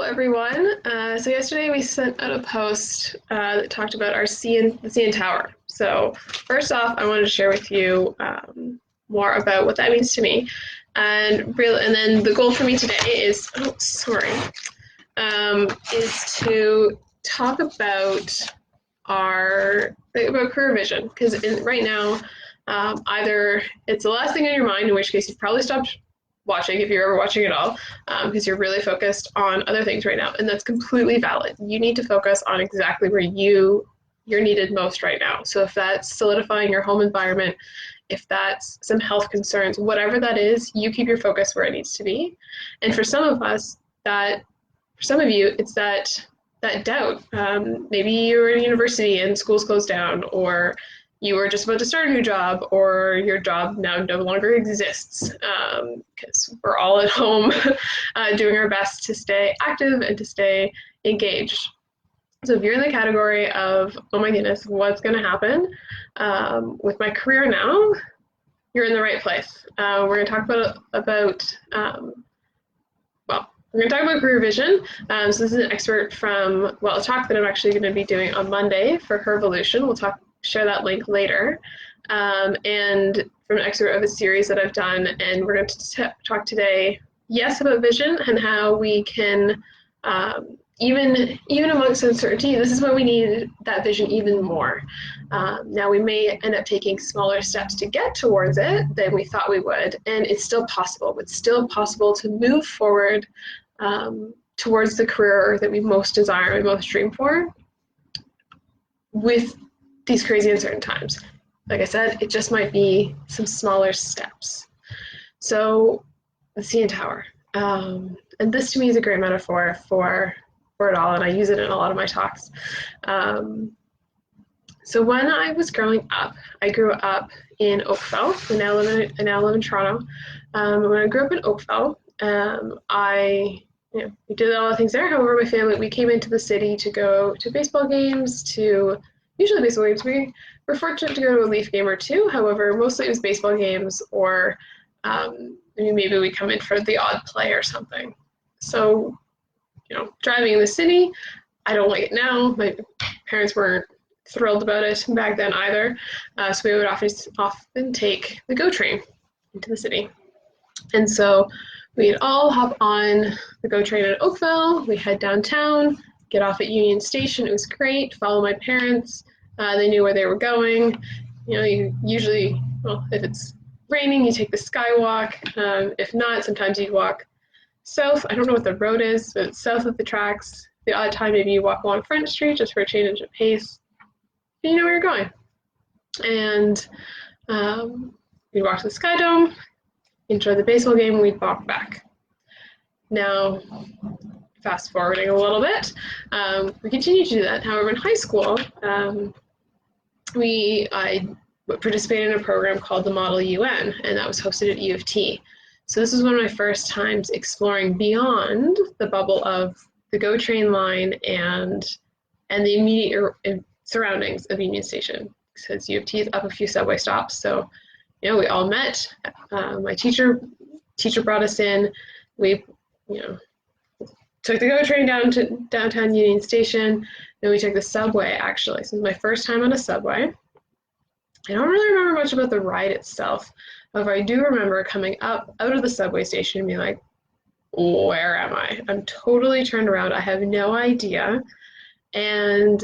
everyone. So yesterday we sent out a post that talked about the CN Tower. So first off, I wanted to share with you more about what that means to me, and then the goal for me today is to talk about about career vision, because right now, either it's the last thing on your mind, in which case you've probably stopped watching if you're ever watching at all, because you're really focused on other things right now, and that's completely valid. You need to focus on exactly where you're needed most right now. So if that's solidifying your home environment, if that's some health concerns, whatever that is, you keep your focus where it needs to be. And for some of you, it's that doubt. Maybe you're in university and school's closed down, or you were just about to start a new job, or your job now no longer exists, because we're all at home doing our best to stay active and to stay engaged. So if you're in the category of, oh my goodness, what's going to happen with my career now, you're in the right place. We're going to talk about career vision. So this is an excerpt from, a talk that I'm actually going to be doing on Monday for Hervolution. We'll share that link later. And from an excerpt of a series that I've done, and we're going to talk today, about vision and how we can, even amongst uncertainty, this is when we need that vision even more. Now we may end up taking smaller steps to get towards it than we thought we would, and it's still possible. It's still possible to move forward towards the career that we most desire, we most dream for, with these crazy uncertain times. Like I said, it just might be some smaller steps. So the CN Tower, and this to me is a great metaphor for it all, and I use it in a lot of my talks. So when I was growing up, I grew up in Oakville. I now live in Toronto. When I grew up in Oakville, we did all the things there. However, my family, we came into the city to go to baseball games, usually baseball games. We were fortunate to go to a Leaf game or two. However, mostly it was baseball games, or maybe we come in for the odd play or something. So, driving in the city, I don't like it now. My parents weren't thrilled about it back then either. So we would often take the GO train into the city. And so we'd all hop on the GO train in Oakville. We head downtown, get off at Union Station. It was great. Follow my parents. They knew where they were going. You usually, if it's raining, you take the Skywalk. If not, sometimes you'd walk south. I don't know what the road is, but it's south of the tracks. The odd time, maybe you walk along Front Street just for a change of pace. And you know where you're going. And we'd walk to the Sky Dome, enjoy the baseball game, we'd walk back. Now, fast forwarding a little bit, we continue to do that. However, in high school, I participated in a program called the Model UN, and that was hosted at U of T. So this was one of my first times exploring beyond the bubble of the GO train line and the immediate surroundings of Union Station, because U of T is up a few subway stops. So, we all met. My teacher brought us in. We, took the GO train down to downtown Union Station. Then we took the subway, actually. So it was my first time on a subway. I don't really remember much about the ride itself. However, I do remember coming up out of the subway station and being like, where am I? I'm totally turned around. I have no idea. And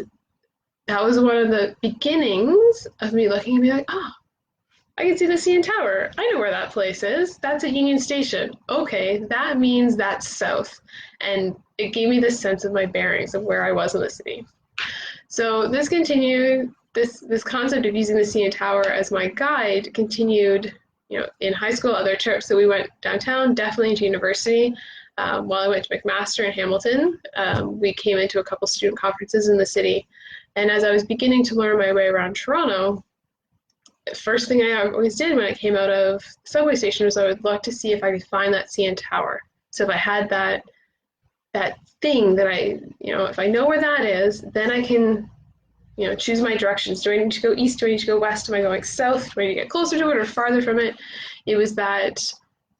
that was one of the beginnings of me looking and being like, oh, I can see the CN Tower. I know where that place is. That's at Union Station. Okay, that means that's south. And it gave me this sense of my bearings of where I was in the city. So this continued, this concept of using the CN Tower as my guide continued, in high school, other trips. So we went downtown, definitely into university. While I went to McMaster in Hamilton, we came into a couple student conferences in the city. And as I was beginning to learn my way around Toronto, the first thing I always did when I came out of the subway station was I would look to see if I could find that CN Tower. So if I had that thing that if I know where that is, then I can, choose my directions. Do I need to go east? Do I need to go west? Am I going south? Do I need to get closer to it or farther from it? It was that,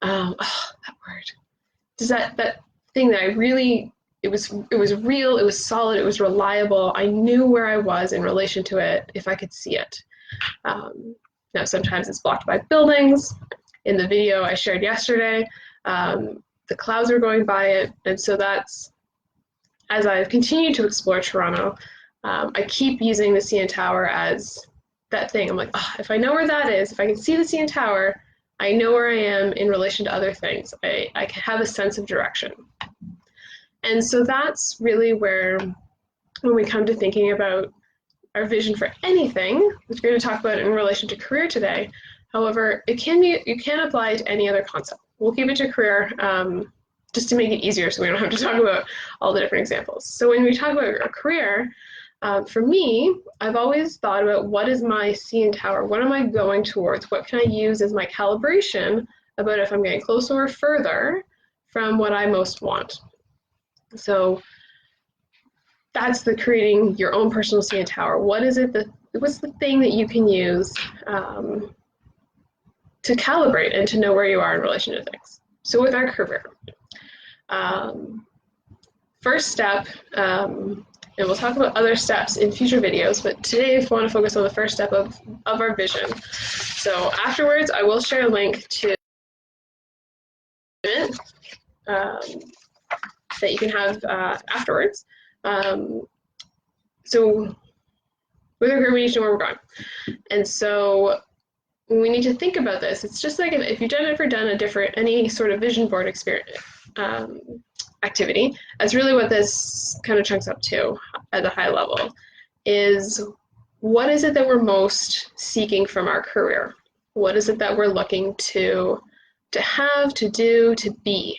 that word. Does that thing that I really it was real, it was solid, it was reliable. I knew where I was in relation to it if I could see it. Now, sometimes it's blocked by buildings. In the video I shared yesterday, the clouds were going by it. And so that's, as I've continued to explore Toronto, I keep using the CN Tower as that thing. I'm like, oh, if I know where that is, if I can see the CN Tower, I know where I am in relation to other things. I can have a sense of direction. And so that's really where, when we come to thinking about our vision for anything, which we're going to talk about in relation to career today. However, you can apply it to any other concept. We'll keep it to career just to make it easier so we don't have to talk about all the different examples. So when we talk about a career, for me, I've always thought about what is my CN Tower? What am I going towards? What can I use as my calibration about if I'm getting closer or further from what I most want? So that's the creating your own personal CN Tower. What is it what's the thing that you can use to calibrate and to know where you are in relation to things? So with our career, first step, and we'll talk about other steps in future videos, but today I want to focus on the first step of our vision. So afterwards, I will share a link to that you can have afterwards. So with our career, we need to know where we're going. And so when we need to think about this, it's just like if you've ever done any sort of vision board experience, activity, that's really what this kind of chunks up to at a high level, is what is it that we're most seeking from our career? What is it that we're looking to have, to do, to be?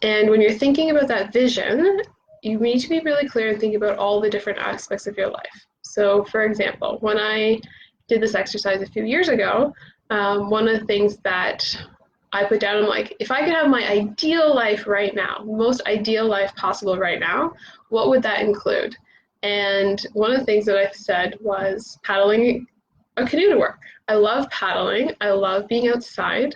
And when you're thinking about that vision, you need to be really clear and think about all the different aspects of your life. So for example, when I did this exercise a few years ago, one of the things that I put down, I'm like, if I could have my ideal life right now, most ideal life possible right now, what would that include? And one of the things that I said was paddling a canoe to work. I love paddling. I love being outside.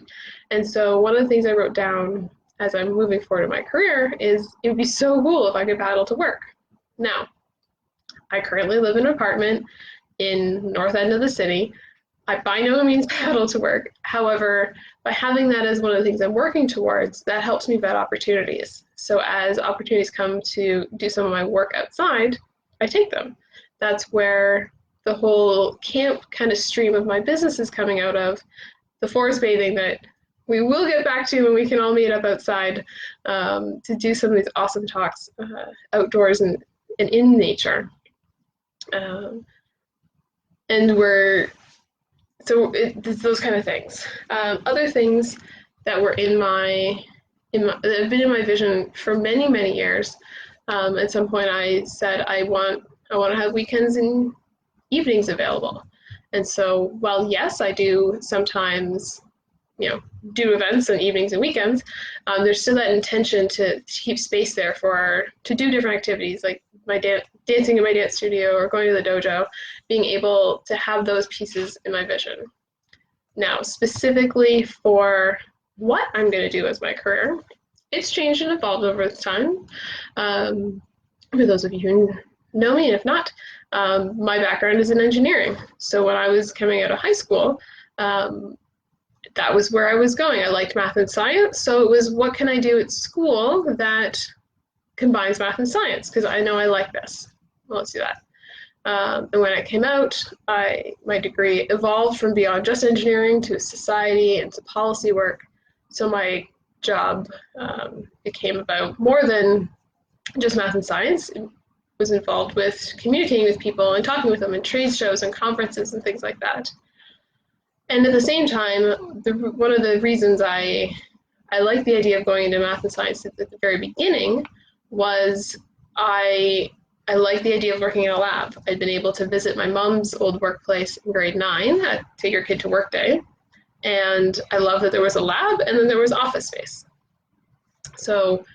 And so one of the things I wrote down as I'm moving forward in my career is it would be so cool if I could paddle to work. Now, I currently live in an apartment in north end of the city. I by no means paddle to work. However, by having that as one of the things I'm working towards, that helps me vet opportunities. So as opportunities come to do some of my work outside, I take them. That's where the whole camp kind of stream of my business is coming out of, the forest bathing that we will get back to when we can all meet up outside to do some of these awesome talks outdoors and in nature. It's those kind of things. Other things that were that have been in my vision for many, many years. At some point I said I want to have weekends and evenings available. And so while yes, I do sometimes do events on evenings and weekends, there's still that intention to keep space there to do different activities like my dancing in my dance studio or going to the dojo, being able to have those pieces in my vision. Now, specifically for what I'm going to do as my career, it's changed and evolved over time. For those of you who know me, and if not, my background is in engineering. So when I was coming out of high school, that was where I was going. I liked math and science, so it was what can I do at school that combines math and science, because I know I like this. Well, let's do that. And when I came out, my degree evolved from beyond just engineering to society and to policy work. So my job became about more than just math and science. It was involved with communicating with people and talking with them in trade shows and conferences and things like that. And at the same time, one of the reasons I liked the idea of going into math and science at the very beginning was I liked the idea of working in a lab. I'd been able to visit my mom's old workplace in grade 9 at Take Your Kid to Work Day. And I loved that there was a lab and then there was office space. So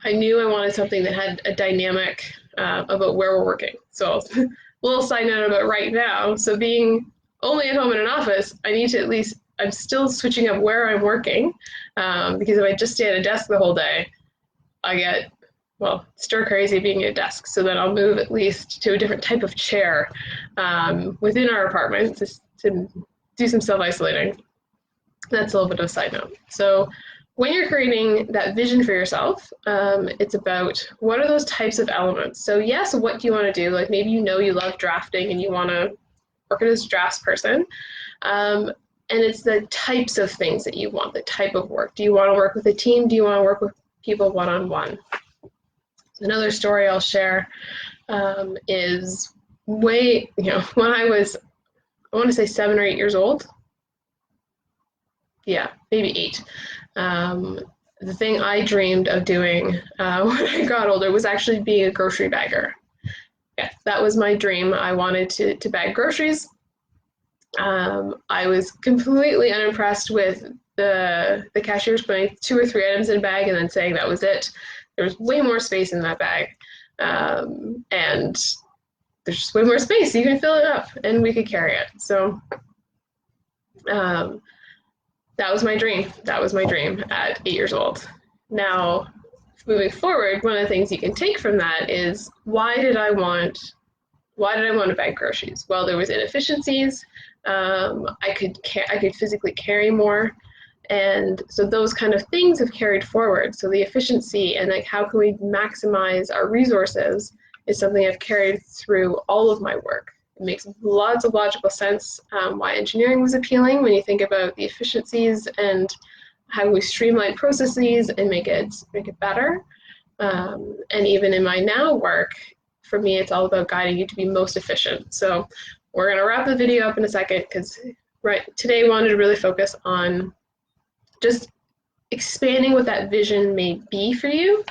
I knew I wanted something that had a dynamic about where we're working. So a little side note about right now. So being only at home in an office, I need to I'm still switching up where I'm working, because if I just stay at a desk the whole day, I get, well, stir crazy being at a desk. So then I'll move at least to a different type of chair within our apartment to do some self-isolating. That's a little bit of a side note. So when you're creating that vision for yourself, it's about what are those types of elements. So yes, what do you want to do? Like maybe you know you love drafting and you want to work as a drafts person. And it's the types of things that you want, the type of work. Do you want to work with a team? Do you want to work with people one-on-one? Another story I'll share is when I was, I want to say 7 or 8 years old. Yeah, maybe 8. The thing I dreamed of doing when I got older was actually being a grocery bagger. Yeah, that was my dream. I wanted to bag groceries. I was completely unimpressed with the cashiers putting 2 or 3 items in a bag and then saying that was it. There was way more space in that bag. And there's just way more space. You can fill it up and we could carry it. So that was my dream. That was my dream at 8 years old. Now, moving forward, one of the things you can take from that is why did I want to bag groceries? Well, there was inefficiencies. I could physically carry more, and so those kind of things have carried forward. So the efficiency and like how can we maximize our resources is something I've carried through all of my work. It makes lots of logical sense why engineering was appealing when you think about the efficiencies and how we streamline processes and make it better. And even in my now work, for me, it's all about guiding you to be most efficient. So we're going to wrap the video up in a second because today I wanted to really focus on just expanding what that vision may be for you.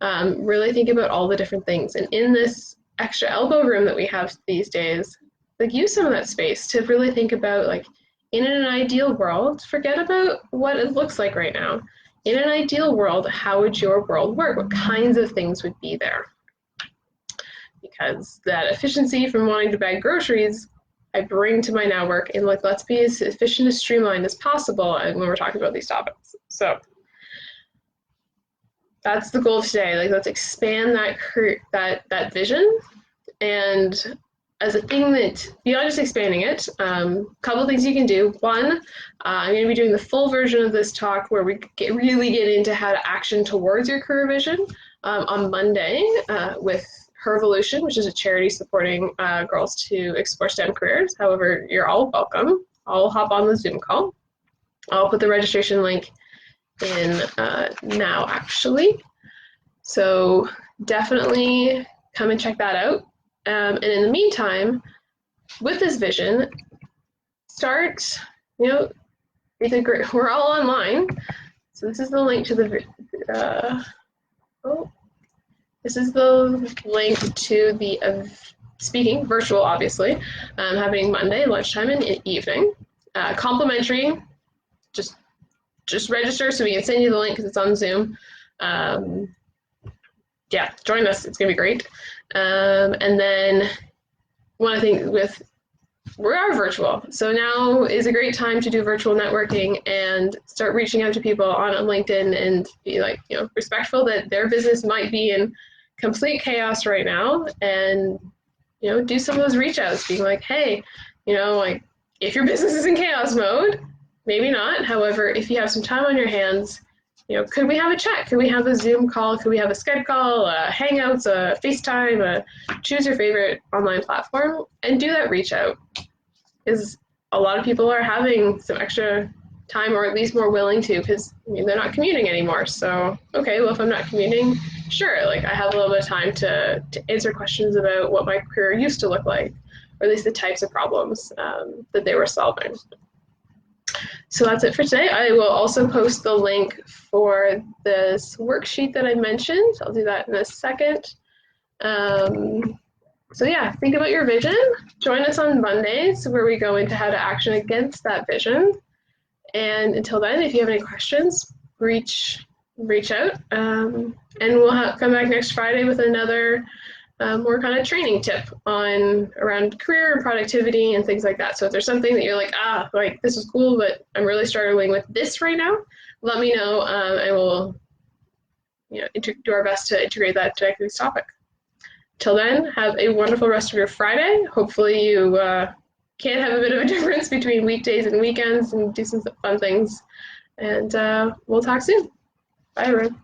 Really think about all the different things. And in this extra elbow room that we have these days, like use some of that space to really think about, like, in an ideal world, forget about what it looks like right now. In an ideal world, how would your world work? What kinds of things would be there? Because that efficiency from wanting to bag groceries, I bring to my now work, and like, let's be as efficient, as streamlined as possible when we're talking about these topics. So that's the goal of today. Like, let's expand that vision, and as a thing that, beyond just expanding it, couple things you can do. One, I'm going to be doing the full version of this talk where we really get into how to action towards your career vision on Monday with Hervolution, which is a charity supporting girls to explore STEM careers. However, you're all welcome. I'll hop on the Zoom call. I'll put the registration link in now, actually. So definitely come and check that out. And in the meantime, with this vision, start, we're all online. So this is the link to this is the link to the speaking, virtual obviously, happening Monday, lunchtime and evening. Complimentary, just register so we can send you the link because it's on Zoom. Yeah, join us, it's gonna be great. And then one of the things we are virtual, so now is a great time to do virtual networking and start reaching out to people on LinkedIn and be like, respectful that their business might be in complete chaos right now, and do some of those reach outs, being like, hey, like, if your business is in chaos mode, maybe not. However, if you have some time on your hands, could we have a chat? Could we have a Zoom call? Could we have a Skype call, a Hangouts, a FaceTime, choose your favorite online platform and do that reach out? Because a lot of people are having some extra time, or at least more willing to, because they're not commuting anymore. So, okay, well, if I'm not commuting, sure, like, I have a little bit of time to answer questions about what my career used to look like, or at least the types of problems that they were solving. So that's it for today. I will also post the link for this worksheet that I mentioned. I'll do that in a second. So yeah, think about your vision. Join us on Mondays where we go into how to action against that vision. And until then, if you have any questions, reach out. And we'll come back next Friday with another more kind of training tip around career and productivity and things like that. So if there's something that you're like, like, this is cool, but I'm really struggling with this right now, let me know, and do our best to integrate that directly with this topic. Till then, have a wonderful rest of your Friday. Hopefully you can have a bit of a difference between weekdays and weekends and do some fun things. And we'll talk soon. Bye, everyone.